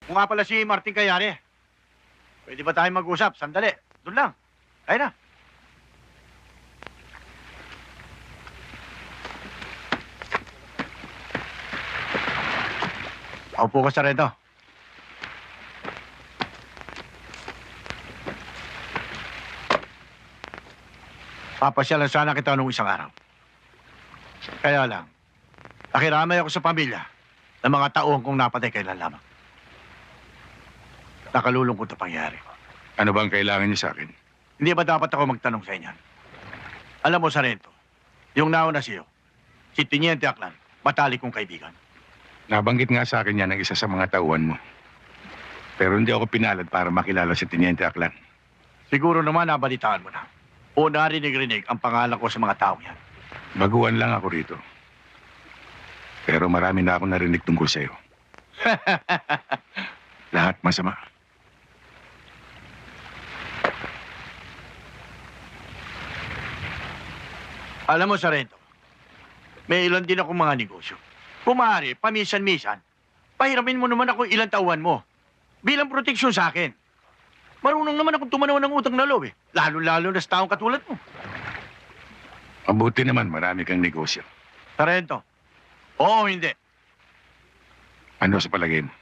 Kung nga pala si Martin Kayari, pwede ba tayo mag-usap? Sandali. Doon lang. Ayun na. Paupo ka sa rento. Papasyalan sana kita nung isang araw. Kaya lang, nakiramay ako sa pamilya ng mga tauhan kong napatay kailan lamang. Nakalulungkot na pangyari. Ano bang kailangan niyo sa akin? Hindi ba dapat ako magtanong sa inyo? Alam mo, Sarento, yung nauna siyo, si Tiniente Aklan, matalik kong kaibigan. Nabanggit nga sa akin yan ng isa sa mga tauhan mo. Pero hindi ako pinalad para makilala si Tiniente Aklan. Siguro naman nabalitaan mo na. O narinig-rinig ang pangalan ko sa mga taong yan. Baguhan lang ako rito. Pero marami na ako narinig tungkol sa'yo. Lahat masama. Alam mo, Sarento, may ilan din akong mga negosyo. Kung maaari, pamisan-misan, pahiramin mo naman ako ilang tauhan mo. Bilang proteksyon sa akin. Marunong naman akong tumanaw ng utang na loob eh. Lalo-lalo na sa taong katulad mo. Mabuti naman, marami kang negosyo. Sarento, oo o hindi. Ano sa palagay mo?